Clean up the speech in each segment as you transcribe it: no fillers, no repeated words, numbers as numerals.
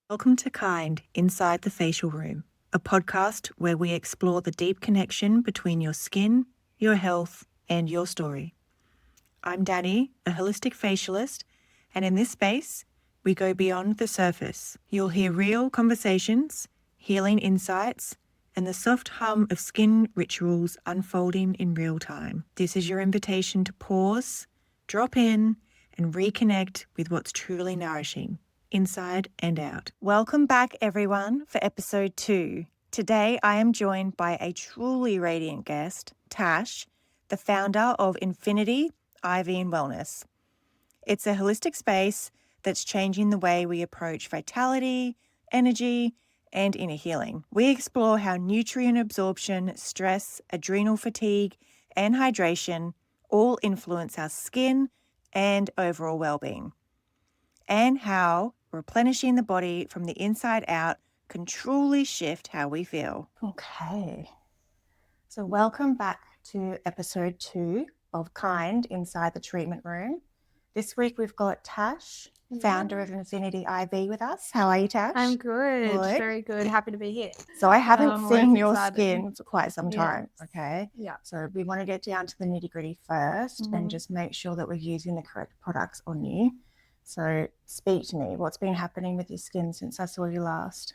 Welcome to Kind Inside the Facial Room, a podcast where we explore the deep connection between your skin, your health, and your story. I'm Danny, a holistic facialist, and in this space, we go beyond the surface. You'll hear real conversations, healing insights, and the soft hum of skin rituals unfolding in real time. This is your invitation to pause, drop in, and reconnect with what's truly nourishing, inside and out. Welcome back, everyone, for episode 2. Today, I am joined by a truly radiant guest, Tash, the founder of Infinity IV and Wellness. It's a holistic space that's changing the way we approach vitality, energy, and inner healing. We explore how nutrient absorption, stress, adrenal fatigue, and hydration all influence our skin and overall well-being, and how replenishing the body from the inside out can truly shift how we feel. Okay, so welcome back to episode 2 of Kind Inside the Treatment Room. This week we've got Tash, founder of Infinity IV, with us. How are you, Tash? I'm good. Good. Very good. Happy to be here. So I haven't I'm seen always your excited. skin for quite some Yes. time, okay? Yeah. So we want to get down to the nitty-gritty first and just make sure that we're using the correct products on you. So speak to me. What's been happening with your skin since I saw you last?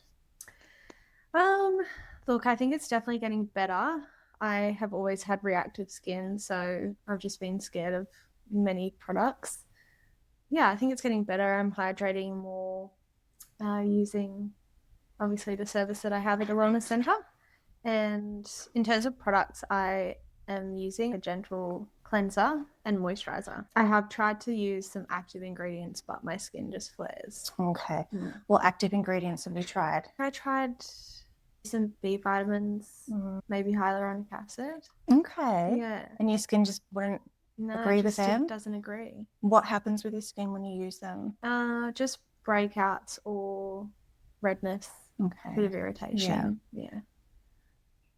Look, I think it's definitely getting better. I have always had reactive skin, so I've just been scared of many products. Yeah, I think it's getting better. I'm hydrating more, using obviously the service that I have at the wellness center. And in terms of products, I am using a gentle cleanser and moisturizer. I have tried to use some active ingredients, but my skin just flares. Okay. What active ingredients have you tried? I tried some B vitamins, maybe hyaluronic acid. Okay. Yeah. And your skin just wouldn't agree it with just them? doesn't agree. What happens with your skin when you use them? Just breakouts or redness, a bit Okay. of irritation. Yeah.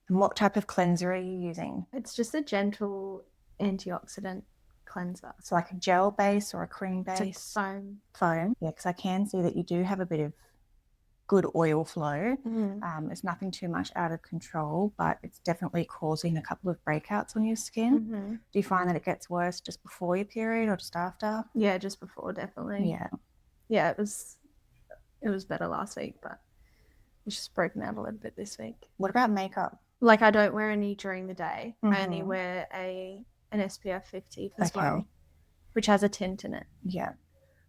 And what type of cleanser are you using? It's just a gentle antioxidant cleanser. So like a gel base or a cream It's a base? foam. Foam. Yeah, because I can see that you do have a bit of good oil flow. It's nothing too much out of control, but it's definitely causing a couple of breakouts on your skin. Do you find that it gets worse just before your period or just after? Yeah, just before, definitely. Yeah. Yeah, it was better last week, but it's just broken out a little bit this week. What about makeup? Like, I don't wear any during the day. I only wear an SPF 50 as well, which has a tint in it. Yeah.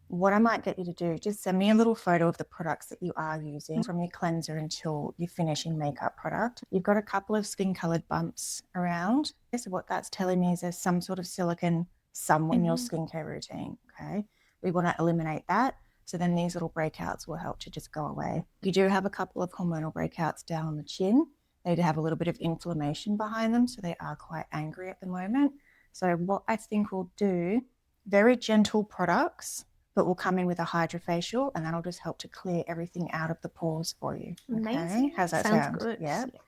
What I might get you to do, just send me a little photo of the products that you are using from your cleanser until your finishing makeup product. You've got a couple of skin-coloured bumps around. So what that's telling me is there's some sort of silicone somewhere in your skincare routine, okay? We want to eliminate that. So then these little breakouts will help to just go away. You do have a couple of hormonal breakouts down on the chin. They have a little bit of inflammation behind them, so they are quite angry at the moment. So what I think we'll do, very gentle products, but we'll come in with a hydrofacial, and that'll just help to clear everything out of the pores for you. Okay? Amazing. How's that Sounds sound? good. Yeah. Yes.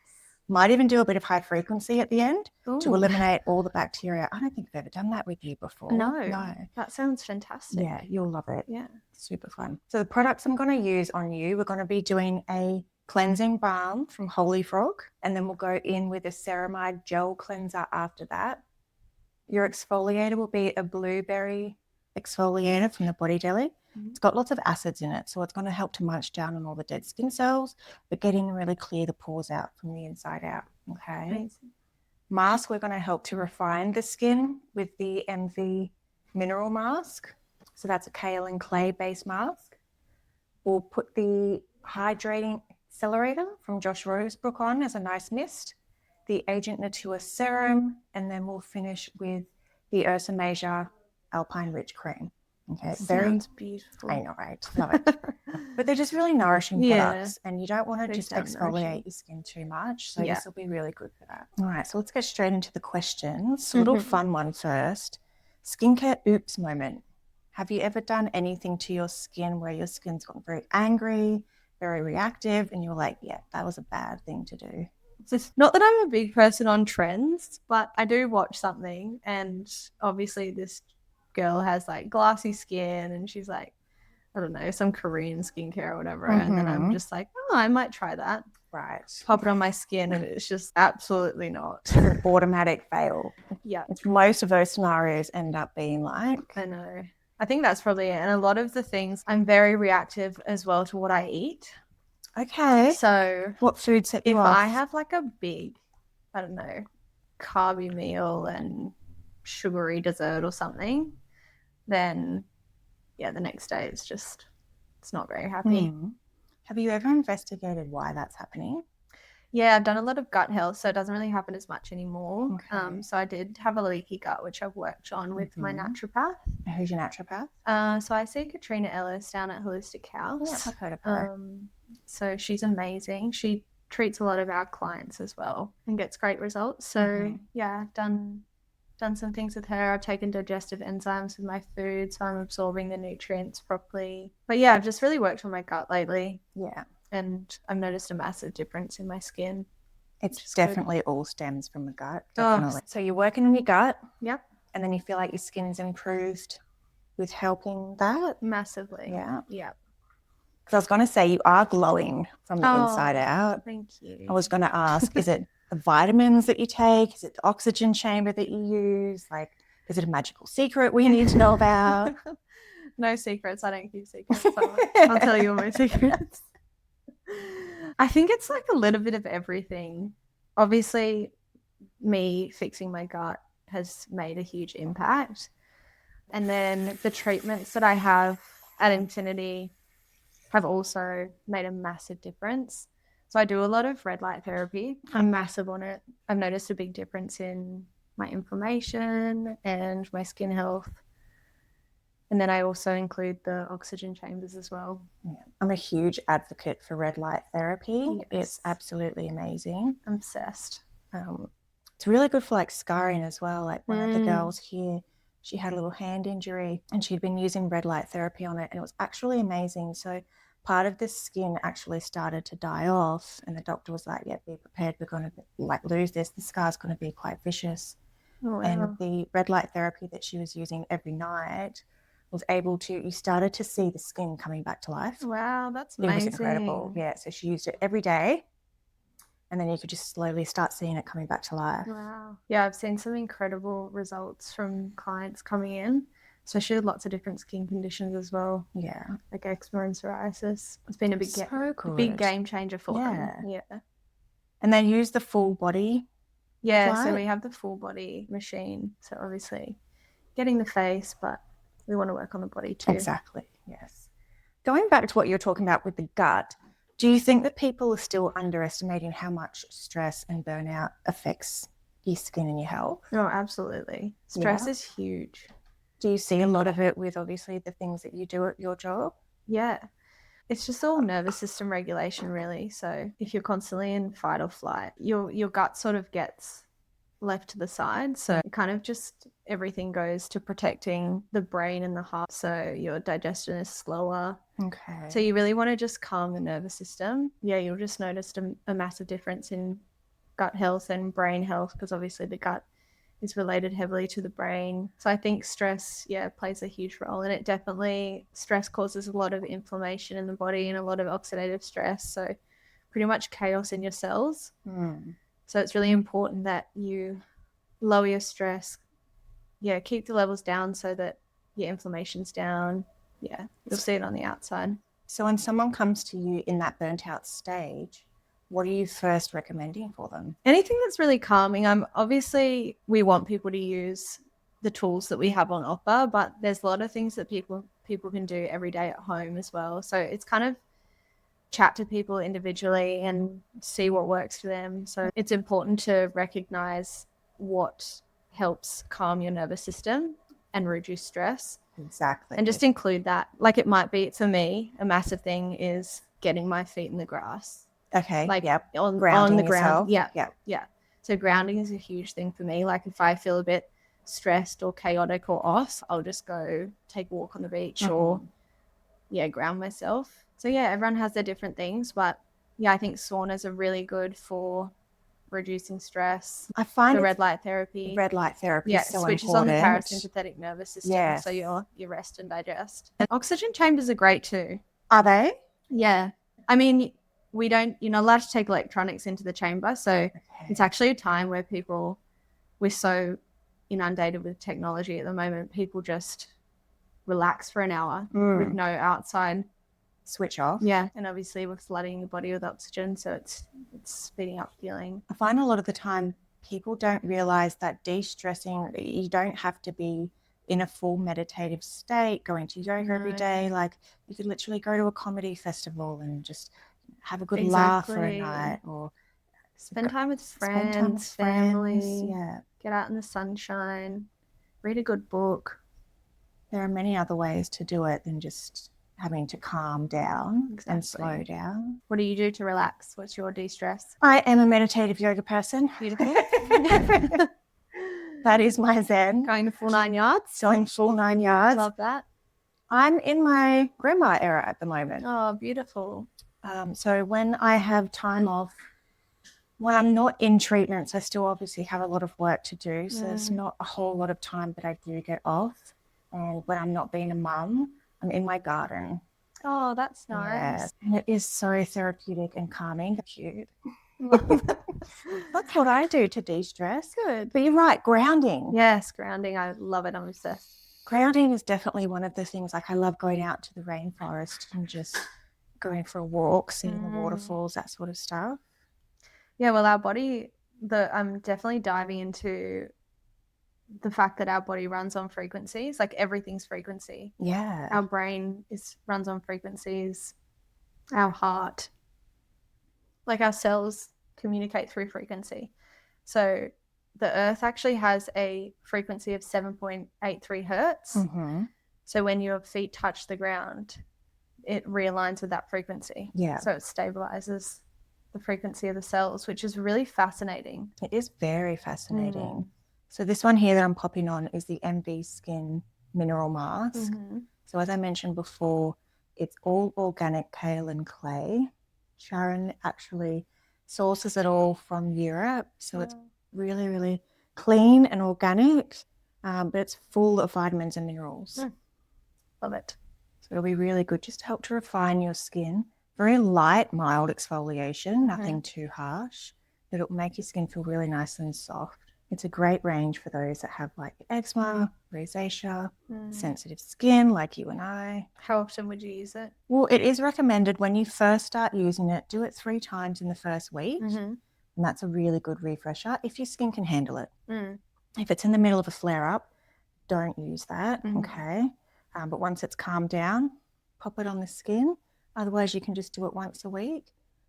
Might even do a bit of high frequency at the end to Ooh. eliminate all the bacteria. I don't think I've ever done that with you before. No. That sounds fantastic. Yeah, you'll love it. Yeah. Super fun. So the products I'm going to use on you, we're going to be doing a cleansing balm from Holy Frog, and then we'll go in with a ceramide gel cleanser after that. Your exfoliator will be a blueberry exfoliator from the Body Deli. It's got lots of acids in it, so it's going to help to munch down on all the dead skin cells, but get in and really clear the pores out from the inside out. Okay. Amazing. Mask, we're going to help to refine the skin with the MV Mineral Mask. So that's a kale and clay based mask. We'll put the Hydrating Accelerator from Josh Rosebrook on as a nice mist, the Agent Natura Serum, and then we'll finish with the Ursa Major Alpine Rich Cream. Okay, Sounds beautiful. I know, right? Love it. But they're just really nourishing products, and you don't want to just exfoliate your skin too much. So this will be really good for that. All right, so let's get straight into the questions. A little fun one first. Skincare oops moment. Have you ever done anything to your skin where your skin's gotten very angry, very reactive, and you're like, yeah, that was a bad thing to do? Not that I'm a big person on trends, but I do watch something, and obviously this girl has like glassy skin, and she's like I don't know, some Korean skincare or whatever. And then I'm just like, oh, I might try that. Right. Pop it on my skin, and it's just absolutely not. An automatic fail. Yeah. Most of those scenarios end up being like. I know. I think that's probably it. And a lot of the things, I'm very reactive as well to what I eat. Okay. So what food set you if off? I have like a big, I don't know, carby meal and sugary dessert or something, then yeah, the next day it's not very happy. Have you ever investigated why that's happening? Yeah, I've done a lot of gut health, so it doesn't really happen as much anymore. Okay. So I did have a leaky gut, which I've worked on with my naturopath. Who's your naturopath? So I see Katrina Ellis down at Holistic House. Yeah, I've heard of her. So she's amazing. She treats a lot of our clients as well and gets great results. So yeah, I've done some things with her. I've taken digestive enzymes with my food, so I'm absorbing the nutrients properly. But yeah, I've just really worked on my gut lately. Yeah. And I've noticed a massive difference in my skin. It's definitely all stems from the gut. Definitely. So you're working on your gut. Yep. And then you feel like your skin's improved with helping that? Massively. Yeah. Yep. Because I was going to say you are glowing from the inside out. Thank you. I was going to ask, is it the vitamins that you take? Is it the oxygen chamber that you use? Like, is it a magical secret we need to know about? No secrets. I don't keep secrets. I'll tell you all my secrets. I think it's like a little bit of everything. Obviously, me fixing my gut has made a huge impact. And then the treatments that I have at Infinity have also made a massive difference. So I do a lot of red light therapy. I'm massive on it. I've noticed a big difference in my inflammation and my skin health. And then I also include the oxygen chambers as well. Yeah. I'm a huge advocate for red light therapy. Yes. It's absolutely amazing. I'm obsessed. It's really good for like scarring as well. Like one of the girls here, she had a little hand injury and she'd been using red light therapy on it, and it was actually amazing. So part of the skin actually started to die off, and the doctor was like, yeah, be prepared, we're going to like lose this. The scar's going to be quite vicious. Oh, wow. And the red light therapy that she was using every night was able to, you started to see the skin coming back to life. Wow, that's amazing. It was incredible. Yeah, so she used it every day, and then you could just slowly start seeing it coming back to life. Wow. Yeah, I've seen some incredible results from clients coming in, especially with lots of different skin conditions as well. Yeah. Like eczema and psoriasis. It's been a big, big game changer for them. Yeah. And they use the full body. Yeah, so we have the full body machine. So obviously getting the face, but we want to work on the body too. Exactly, yes. Going back to what you're talking about with the gut, do you think that people are still underestimating how much stress and burnout affects your skin and your health? Oh, absolutely. Stress is huge. Do you see a lot of it with obviously the things that you do at your job? Yeah. It's just all nervous system regulation, really. So if you're constantly in fight or flight, your gut sort of gets left to the side. So kind of just everything goes to protecting the brain and the heart. So your digestion is slower. Okay. So you really want to just calm the nervous system. Yeah, you'll just notice a massive difference in gut health and brain health, because obviously the gut is related heavily to the brain. So I think stress, plays a huge role. And it definitely, stress causes a lot of inflammation in the body and a lot of oxidative stress. So pretty much chaos in your cells. So it's really important that you lower your stress. Yeah, keep the levels down so that your inflammation's down. Yeah, you'll see it on the outside. So when someone comes to you in that burnt out stage, what are you first recommending for them? Anything that's really calming. Obviously, we want people to use the tools that we have on offer, but there's a lot of things that people can do every day at home as well. So it's kind of chat to people individually and see what works for them. So it's important to recognize what helps calm your nervous system and reduce stress. Exactly. And just include that. Like it might be, for me, a massive thing is getting my feet in the grass. Okay. Like on grounding the ground. yourself. Yeah. So grounding is a huge thing for me. Like if I feel a bit stressed or chaotic or off, I'll just go take a walk on the beach or ground myself. So yeah, everyone has their different things, but yeah, I think saunas are really good for reducing stress. I find The red light therapy. red light therapy is so switches important. on the parasympathetic nervous system. Yes. So your rest and digest. And oxygen chambers are great too. Are they? Yeah. I mean, you're not allowed to take electronics into the chamber. So it's actually a time where we're so inundated with technology at the moment, people just relax for an hour with no outside switch off. Yeah. And obviously we're flooding the body with oxygen, so it's speeding up healing. I find a lot of the time people don't realize that de-stressing, you don't have to be in a full meditative state, going to yoga every day. Like you could literally go to a comedy festival and just have a good laugh for a night, or spend time with friends, family. Yeah. Get out in the sunshine, read a good book. There are many other ways to do it than just having to calm down and slow down. What do you do to relax? What's your de-stress? I am a meditative yoga person. Beautiful. That is my zen. Going the full 9 yards? Going full 9 yards. Love that. I'm in my grandma era at the moment. Oh, beautiful. So when I have time off, when I'm not in treatments, I still obviously have a lot of work to do. So there's not a whole lot of time that I do get off. And when I'm not being a mum, I'm in my garden. Oh, that's nice. Yeah. And it is so therapeutic and calming. Cute. That's what I do to de-stress. Good. But you're right, grounding. Yes, grounding. I love it. I'm obsessed. Grounding is definitely one of the things. Like I love going out to the rainforest and just going for a walk, seeing the waterfalls, that sort of stuff. Yeah, well, our body, I'm definitely diving into the fact that our body runs on frequencies, like everything's frequency. Yeah. Our brain runs on frequencies, our heart, like our cells communicate through frequency. So the earth actually has a frequency of 7.83 hertz. Mm-hmm. So when your feet touch the ground, it realigns with that frequency. Yeah. So it stabilizes the frequency of the cells, which is really fascinating. It is very fascinating. So this one here that I'm popping on is the MV Skin Mineral Mask. So as I mentioned before, it's all organic kale and clay. Sharon actually sources it all from Europe. So it's really, really clean and organic, but it's full of vitamins and minerals. Love it. So it'll be really good just to help to refine your skin. Very light, mild exfoliation, nothing too harsh, but it'll make your skin feel really nice and soft. It's a great range for those that have like eczema, rosacea, sensitive skin like you and I. How often would you use it? Well, it is recommended when you first start using it, do it 3 times in the first week. And that's a really good refresher if your skin can handle it. If it's in the middle of a flare-up, don't use that, okay? But once it's calmed down, pop it on the skin. Otherwise, you can just do it once a week.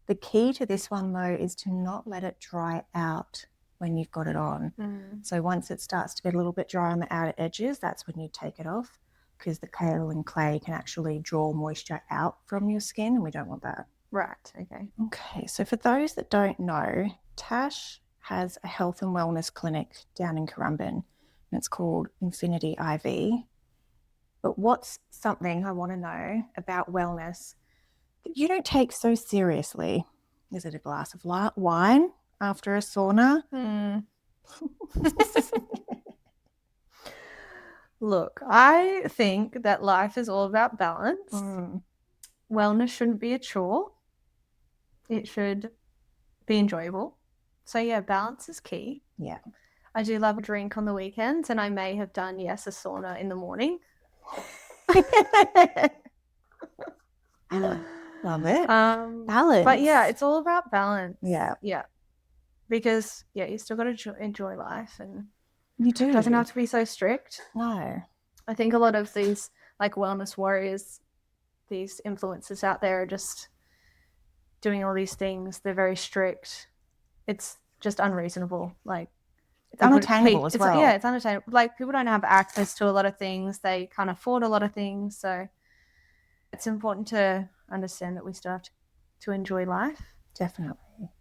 The key to this one, though, is to not let it dry out when you've got it on. So once it starts to get a little bit dry on the outer edges, that's when you take it off, because the kale and clay can actually draw moisture out from your skin, and we don't want that. Right, okay. Okay, so for those that don't know, Tash has a health and wellness clinic down in Currumbin, and it's called Infinity IV. But what's something I want to know about wellness that you don't take so seriously? Is it a glass of wine after a sauna? Look, I think that life is all about balance. Wellness shouldn't be a chore. It should be enjoyable. So yeah, balance is key. Yeah. I do love a drink on the weekends, and I may have done, a sauna in the morning. Love it. Balance. But yeah, it's all about balance. Yeah. Yeah. Because you still got to enjoy life, and you do. It doesn't have to be so strict. No. I think a lot of these like wellness warriors, these influencers out there are just doing all these things. They're very strict. It's just unreasonable. Like it's unattainable as well. Yeah, it's unattainable. Like people don't have access to a lot of things. They can't afford a lot of things. So it's important to understand that we still have to enjoy life. Definitely.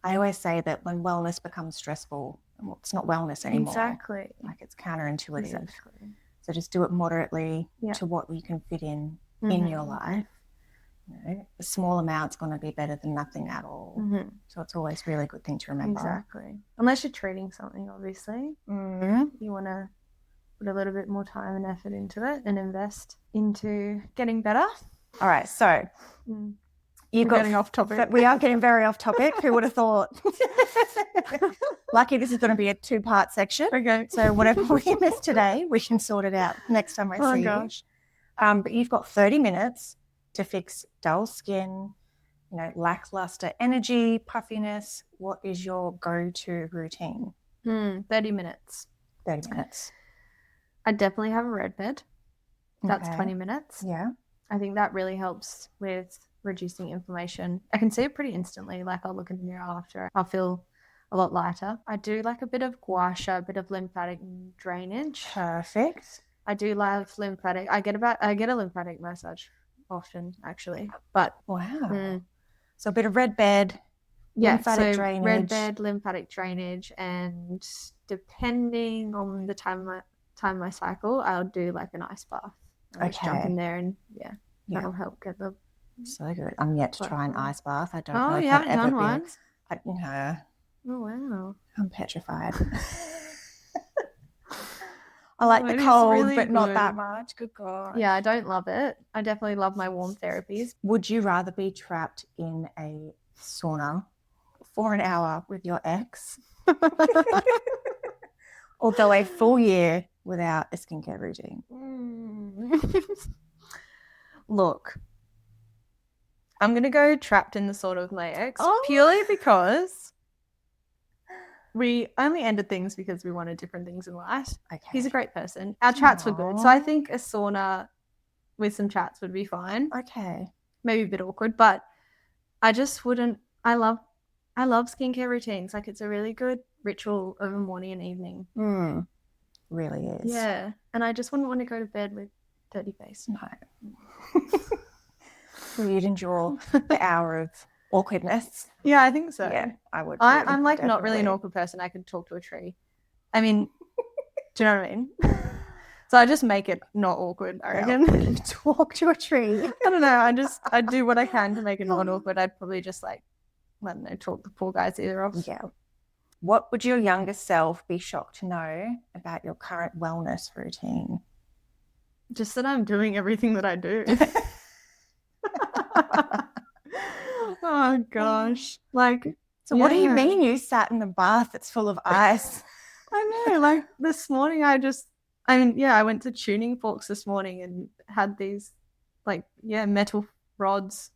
I always say that when wellness becomes stressful, well, it's not wellness anymore. Exactly. Like it's counterintuitive. Exactly. So just do it moderately to what you can fit in your life. A small amount's going to be better than nothing at all. Mhm. So it's always a really good thing to remember. Exactly. Unless you're treating something, obviously. Mm. You want to put a little bit more time and effort into it and invest into getting better. All right, so Mm. you've We're got getting off topic. We are getting very off topic. Who would have thought? Lucky this is going to be a 2-part section. Okay. So whatever we miss today, we can sort it out next time I see gosh. you. But you've got 30 minutes to fix dull skin, lackluster energy, puffiness. What is your go-to routine? 30 minutes. 30 minutes. I definitely have a red bed. That's Okay. 20 minutes. Yeah. I think that really helps with reducing inflammation. I can see it pretty instantly. Like I'll look in the mirror after, I'll feel a lot lighter. I do like a bit of gua sha, a bit of lymphatic drainage. Perfect. I do love lymphatic. I get a lymphatic massage often, actually. But wow. So a bit of red bed, lymphatic drainage. Red bed, lymphatic drainage, and depending on the time of my cycle, I'll do like an ice bath. I'll just jump in there and that'll help get the. So good. I'm yet to try an ice bath. I don't know. Oh, if you I've haven't done ever one? Oh wow. I'm petrified. I like the It is cold, really but not good. that much. Good God. Yeah, I don't love it. I definitely love my warm therapies. Would you rather be trapped in a sauna for an hour with your ex or go a full year without a skincare routine? Look, I'm going to go trapped in the sauna with my ex purely because we only ended things because we wanted different things in life. Okay. He's a great person. Our chats were good. So I think a sauna with some chats would be fine. Okay. Maybe a bit awkward, but I just wouldn't. I love skincare routines. Like it's a really good ritual of a morning and evening. Really is. Yeah. And I just wouldn't want to go to bed with dirty face. No. So you'd endure the hour of awkwardness. Yeah, I think so. Yeah, I would. I'm like not really an awkward person. I could talk to a tree. I mean, do you know what I mean? So I just make it not awkward, I reckon. Talk to a tree. I don't know. I do what I can to make it not awkward. I'd probably just I don't know, talk the poor guy's ear off. Yeah. What would your younger self be shocked to know about your current wellness routine? Just that I'm doing everything that I do. Oh gosh. So what do you mean you sat in the bath that's full of ice? I know, this morning I went to tuning forks this morning and had these metal rods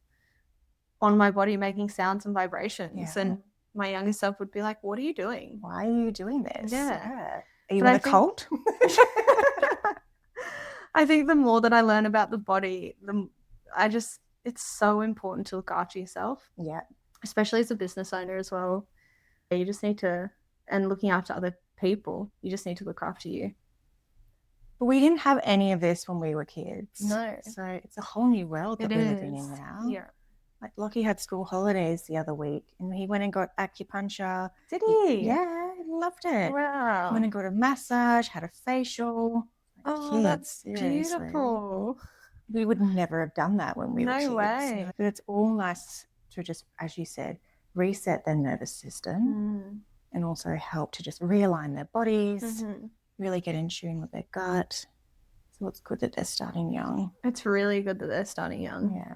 on my body making sounds and vibrations. And my younger self would be like, what are you doing? Why are you doing this? Yeah. Are you in a cult? I think the more that I learn about the body, it's so important to look after yourself. Yeah. Especially as a business owner as well. You just need to, and looking after other people, you just need to look after you. But we didn't have any of this when we were kids. No. So it's a whole new world that we're living in now. Yeah. Like Lockie had school holidays the other week and he went and got acupuncture. Did he? Yeah, he loved it. Wow. Went and got a massage, had a facial. Oh, that's beautiful. We would never have done that when we were kids. No way. But it's all nice to just, as you said, reset their nervous system and also help to just realign their bodies, really get in tune with their gut. So it's good that they're starting young. It's really good that they're starting young. Yeah.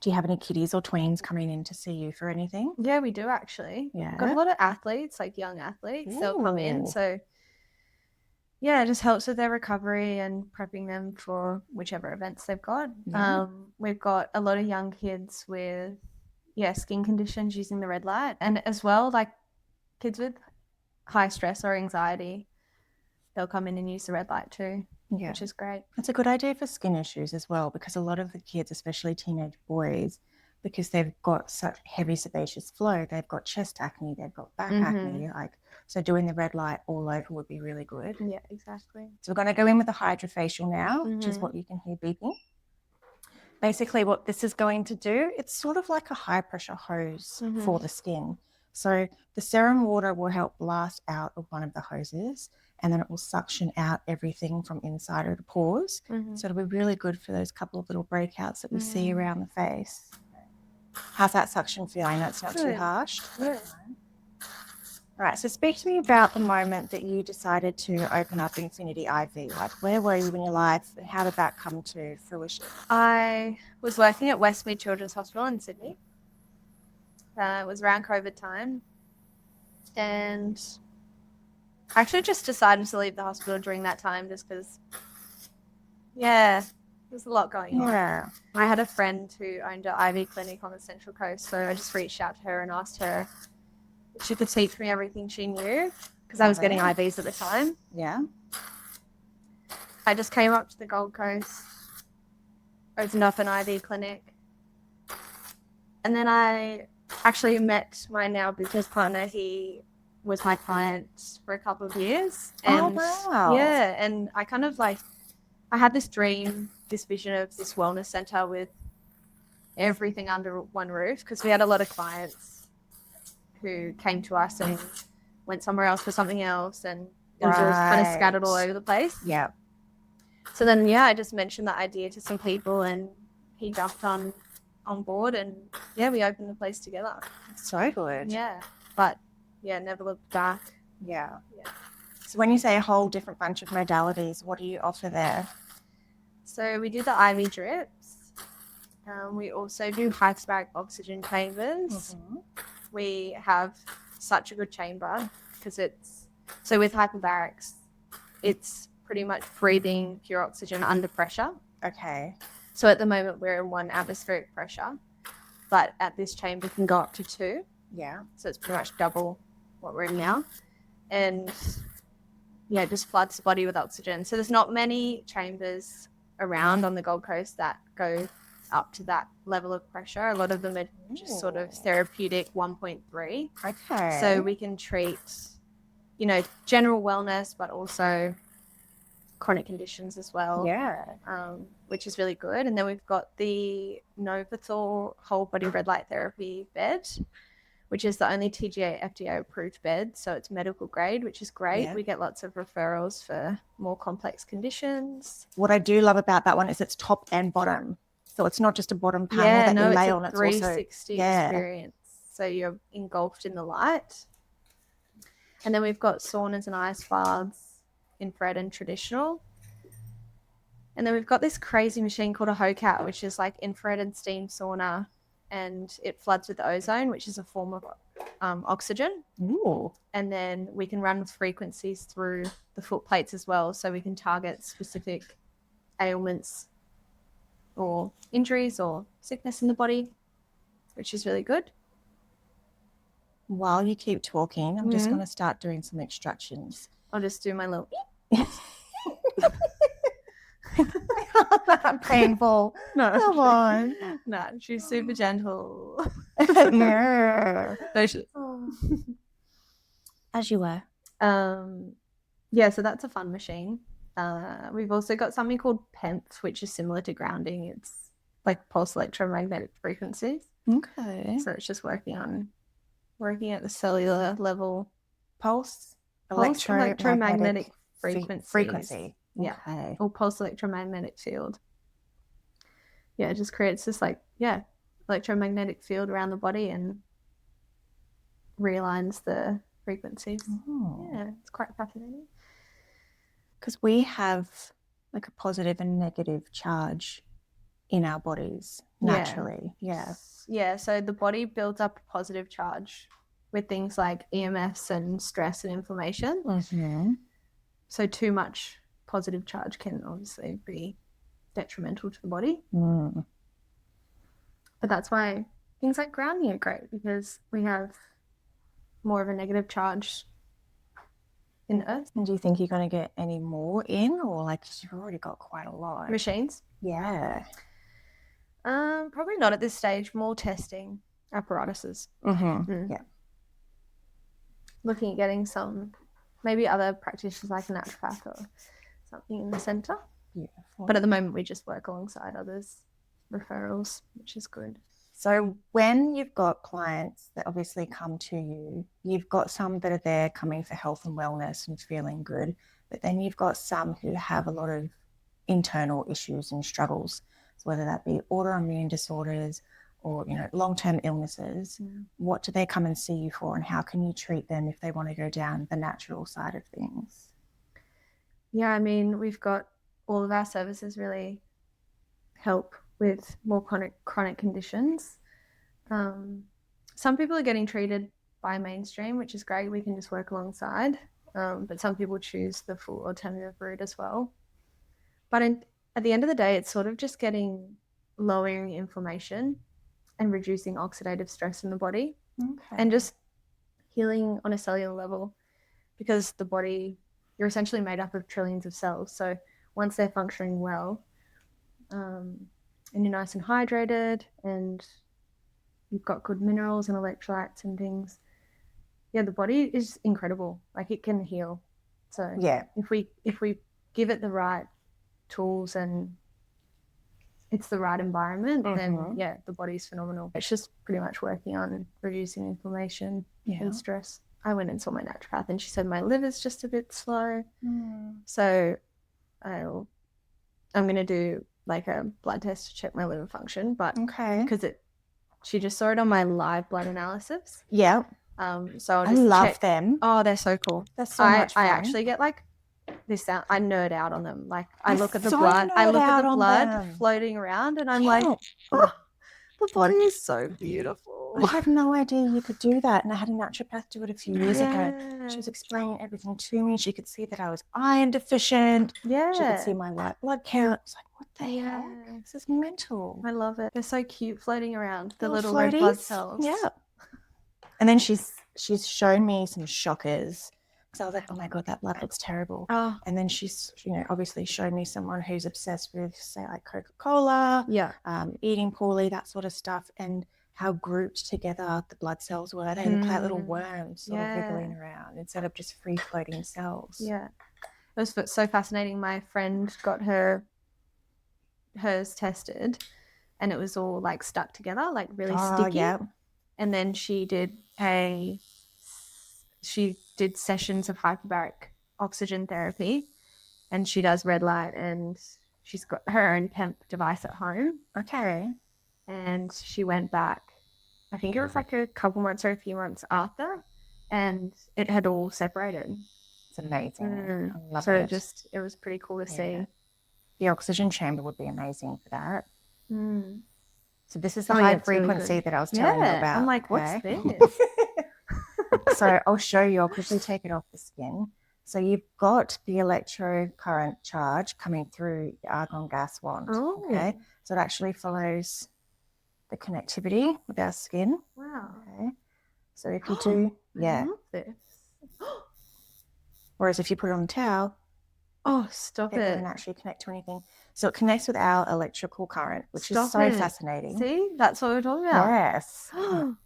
Do you have any kiddies or tweens coming in to see you for anything? Yeah, we do actually. Yeah. Got a lot of athletes, young athletes. They'll come in. So yeah, it just helps with their recovery and prepping them for whichever events they've got. Yeah. We've got a lot of young kids with skin conditions using the red light, and as well kids with high stress or anxiety, they'll come in and use the red light too. Yeah. Which is great. It's a good idea for skin issues as well, because a lot of the kids, especially teenage boys, because they've got such heavy sebaceous flow, they've got chest acne, they've got back acne, so doing the red light all over would be really good. Yeah, exactly. So we're going to go in with the hydrofacial now, which is what you can hear beeping. Basically what this is going to do, it's sort of like a high pressure hose for the skin. So the serum water will help blast out of one of the hoses, and then it will suction out everything from inside of the pores. So it'll be really good for those couple of little breakouts that we see around the face. How's that suction feel? I know it's not too Good. harsh. Good. All right, so speak to me about the moment that you decided to open up Infinity IV. Like, where were you in your life? How did that come to fruition? I was working at Westmead Children's Hospital in Sydney. It was around COVID time. And I actually just decided to leave the hospital during that time just because, there's a lot going on. Yeah. I had a friend who owned an IV clinic on the Central Coast, so I just reached out to her and asked her if she could teach me everything she knew because I was getting IVs at the time. Yeah. I just came up to the Gold Coast, opened up an IV clinic, and then I actually met my now business partner. He was my client for a couple of years. And wow. yeah, and I kind of I had this dream, this vision of this wellness center with everything under one roof because we had a lot of clients who came to us and went somewhere else for something else, and it was just kind of scattered all over the place. Yeah. So then, I just mentioned the idea to some people and he jumped on board and, we opened the place together. So good. Yeah. But, never looked back. Yeah. Yeah. So when you say a whole different bunch of modalities, what do you offer there? So we do the IV drips. We also do hyperbaric oxygen chambers. Mm-hmm. We have such a good chamber because so with hyperbarics, it's pretty much breathing pure oxygen under pressure. Okay. So at the moment we're in 1 atmospheric pressure, but at this chamber can go up to 2. Yeah. So it's pretty much double what we're in now. And it just floods the body with oxygen. So there's not many chambers around on the Gold Coast that go up to that level of pressure. A lot of them are just sort of therapeutic 1.3. Okay. So we can treat, general wellness, but also chronic conditions as well. Yeah. Which is really good. And then we've got the Novathor whole body red light therapy bed, which is the only TGA FDA approved bed. So it's medical grade, which is great. Yeah. We get lots of referrals for more complex conditions. What I do love about that one is it's top and bottom. So it's not just a bottom panel that you lay on. It's a 360 experience. So you're engulfed in the light. And then we've got saunas and ice baths, infrared and traditional. And then we've got this crazy machine called a HOCAT, which is like infrared and steam sauna, and it floods with ozone, which is a form of oxygen. Ooh. And then we can run with frequencies through the foot plates as well, so we can target specific ailments or injuries or sickness in the body, which is really good. While you keep talking, I'm just going to start doing some extractions. I'll just do my little... Not painful. No. Come on. No, she's super gentle. No. As you were. So that's a fun machine. We've also got something called PEMF, which is similar to grounding. It's like pulse electromagnetic frequencies. Okay. So it's just working at the cellular level. Pulse electromagnetic frequency. Yeah. Okay. Or pulse electromagnetic field. Yeah, it just creates this electromagnetic field around the body and realigns the frequencies. Oh. Yeah, it's quite fascinating. Because we have like a positive and negative charge in our bodies naturally. Yeah. Yeah, so the body builds up a positive charge with things like EMFs and stress and inflammation. Mm-hmm. So too much positive charge can obviously be detrimental to the body. Mm. But that's why things like grounding are great, because we have more of a negative charge in the earth. And do you think you're going to get any more in, or like you've already got quite a lot? Machines? Yeah. Probably not at this stage. More testing apparatuses. Mm-hmm. Yeah. Looking at getting some, maybe other practitioners like a naturopath or something in the centre. Beautiful. But at the moment we just work alongside others, referrals, which is good. So when you've got clients that obviously come to you, you've got some that are there coming for health and wellness and feeling good, but then you've got some who have a lot of internal issues and struggles, so whether that be autoimmune disorders or, long-term illnesses, what do they come and see you for, and how can you treat them if they want to go down the natural side of things? Yeah, I mean, we've got all of our services really help with more chronic conditions. Some people are getting treated by mainstream, which is great. We can just work alongside. But some people choose the full alternative route as well. But at the end of the day, it's sort of just lowering inflammation and reducing oxidative stress in the body, and just healing on a cellular level, because the body, you're essentially made up of trillions of cells. So once they're functioning well, and you're nice and hydrated and you've got good minerals and electrolytes and things, the body is incredible. Like, it can heal. So if we give it the right tools and it's the right environment, then the body's phenomenal. It's just pretty much working on reducing inflammation and stress. I went and saw my naturopath and she said my liver's just a bit slow. So I'm going to do like a blood test to check my liver function, but because she just saw it on my live blood analysis. Yeah. So I love them. Oh, they're so cool. They're so much fun. I actually get like this sound. I nerd out on them. Like, I look at the so blood. I look at the on blood them. floating around, and I'm like, oh, the body is so beautiful. I had no idea you could do that, and I had a naturopath do it a few years ago. She was explaining everything to me. She could see that I was iron deficient. Yeah. She could see my white blood count. It's like, what the heck? This is mental. I love it. They're so cute, floating around, the little floaties. red blood cells. Yeah. And then she's shown me some shockers, because I was like, oh my God, that blood looks terrible. Oh. And then she's, obviously showed me someone who's obsessed with, say, like Coca-Cola, eating poorly, that sort of stuff, and how grouped together the blood cells were. They look like little worms sort of wiggling around instead of just free floating cells. Yeah. It was so fascinating. My friend got hers tested, and it was all like stuck together, like really sticky. Yeah. And then she did sessions of hyperbaric oxygen therapy, and she does red light, and she's got her own PEMP device at home. Okay. And she went back, I think it was like a couple months or a few months after, and it had all separated. It's amazing. I love so it. It was pretty cool to see. The oxygen chamber would be amazing for that. So this is the high frequency that I was telling you about. I'm like, what's this? So I'll show you. I'll quickly take it off the skin. So you've got the electrocurrent charge coming through the argon gas wand. Oh. Okay. So it actually follows the connectivity with our skin. Wow. Okay. So if you do, I love this. Whereas if you put it on a towel, stop it doesn't actually connect to anything. So it connects with our electrical current, which is so fascinating. See, that's what we're talking about. Yes. And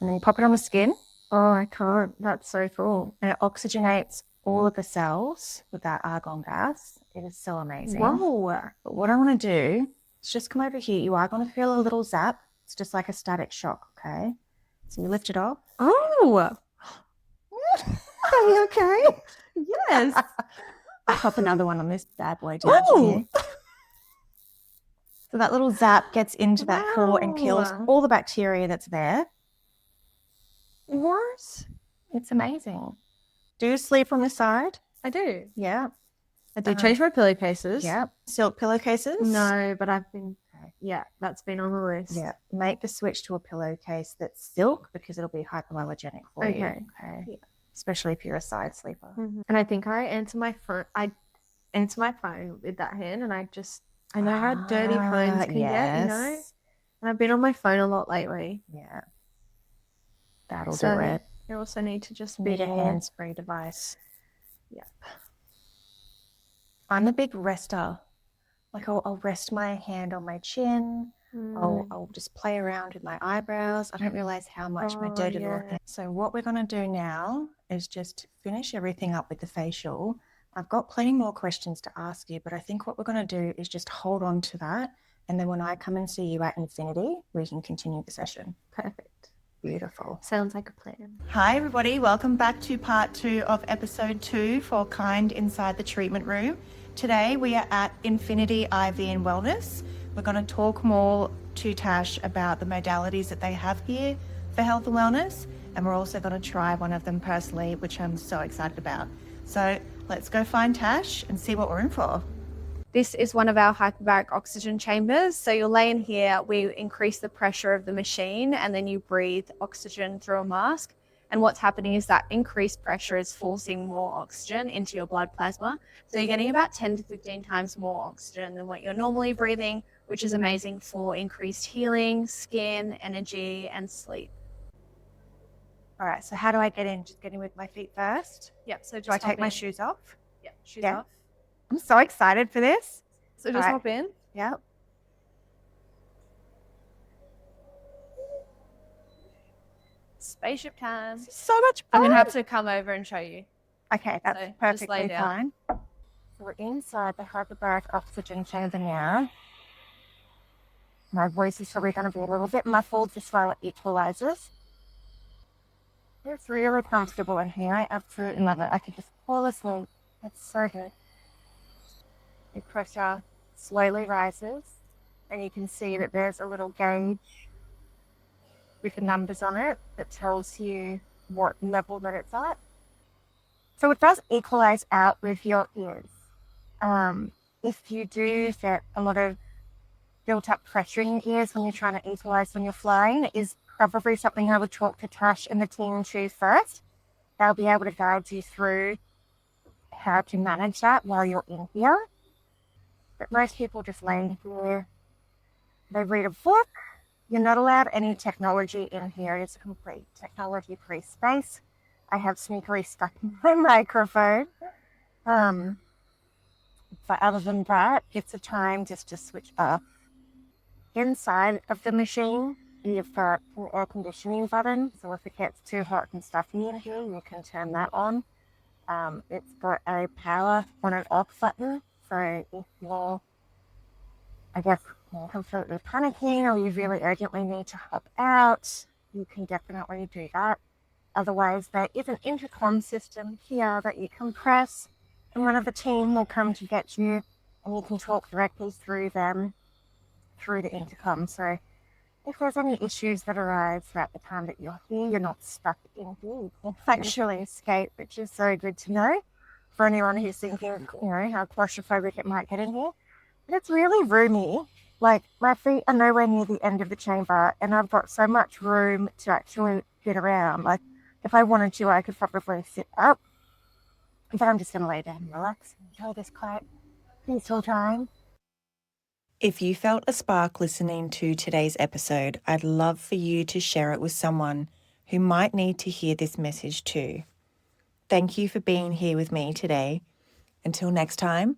then you pop it on the skin. Oh, I can't. That's so cool. And it oxygenates all of the cells with that argon gas. It is so amazing. Whoa. But what I want to do is just come over here. You are going to feel a little zap. It's just like a static shock, okay? So you lift it off. Oh. Are you okay? Yes. I'll pop another one on this bad boy down here. So that little zap gets into that core and kills all the bacteria that's there. What? It's amazing. Do you sleep on the side? I do. Yeah. I do change my pillowcases. Yeah. Silk pillowcases? No, but I've been, that's been on the list. Yeah. Make the switch to a pillowcase that's silk, because it'll be hypoallergenic for you. Okay. Yeah. Especially if you're a side sleeper. Mm-hmm. And I think I answer my phone. With that hand, and I know how dirty phones can get, And I've been on my phone a lot lately. Yeah. That'll do it. You also need to just be a hand spray device. Yep. I'm a big rester. Like I'll rest my hand on my chin. I'll just play around with my eyebrows. I don't realize how much my dirty little hand. So what we're going to do now is just finish everything up with the facial. I've got plenty more questions to ask you, but I think what we're going to do is just hold on to that. And then when I come and see you at Infinity, we can continue the session. Perfect. Beautiful. Sounds like a plan. Hi everybody, welcome back to part 2 of episode 2 for Kind Inside the Treatment Room. Today we are at Infinity IV and Wellness. We're going to talk more to Tash about the modalities that they have here for health and wellness, and we're also going to try one of them personally, which I'm so excited about. So let's go find Tash and see what we're in for. This is one of our hyperbaric oxygen chambers. So you'll lay in here, we increase the pressure of the machine, and then you breathe oxygen through a mask. And what's happening is that increased pressure is forcing more oxygen into your blood plasma. So you're getting about 10 to 15 times more oxygen than what you're normally breathing, which is amazing for increased healing, skin, energy, and sleep. All right, so how do I get in? Just get in with my feet first? Yep, so just Do I take hop my in. shoes off? Yep, shoes Yeah. off. I'm so excited for this. So just All right. hop in. Yep. Spaceship time. So much fun. I'm going to have to come over and show you. Okay, that's So, just perfectly lay fine. down. So we're inside the hyperbaric oxygen chamber now. My voice is probably going to be a little bit muffled just while it equalizes. It's really comfortable in here. I absolutely love it. I could just fall asleep. It's so good. The pressure slowly rises, and you can see that there's a little gauge with the numbers on it that tells you what level that it's at. So it does equalize out with your ears. If you do get a lot of built up pressure in your ears when you're trying to equalize when you're flying, it is probably something I would talk to Tash and the team to first. They'll be able to guide you through how to manage that while you're in here. But most people just lay here, they read a book. You're not allowed any technology in here. It's a complete technology-free space. I have sneakily stuck my microphone. But other than that, it's a time just to switch off. Inside of the machine, you've got an air conditioning button. So if it gets too hot and stuffy in here, you can turn that on. It's got a power on and off button. So if you're, I guess, completely panicking or you really urgently need to hop out, you can definitely do that. Otherwise, there is an intercom system here that you can press, and one of the team will come to get you, and you can talk directly through them through the intercom. So if there's any issues that arise throughout the time that you're here, you're not stuck in here. You can actually escape, which is so good to know for anyone who's thinking, how claustrophobic it might get in here. But it's really roomy. Like, my feet are nowhere near the end of the chamber, and I've got so much room to actually get around. Like, if I wanted to, I could probably sit up. But I'm just going to lay down and relax and enjoy this quiet, peaceful time. If you felt a spark listening to today's episode, I'd love for you to share it with someone who might need to hear this message too. Thank you for being here with me today. Until next time,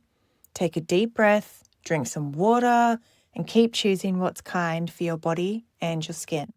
take a deep breath, drink some water, and keep choosing what's kind for your body and your skin.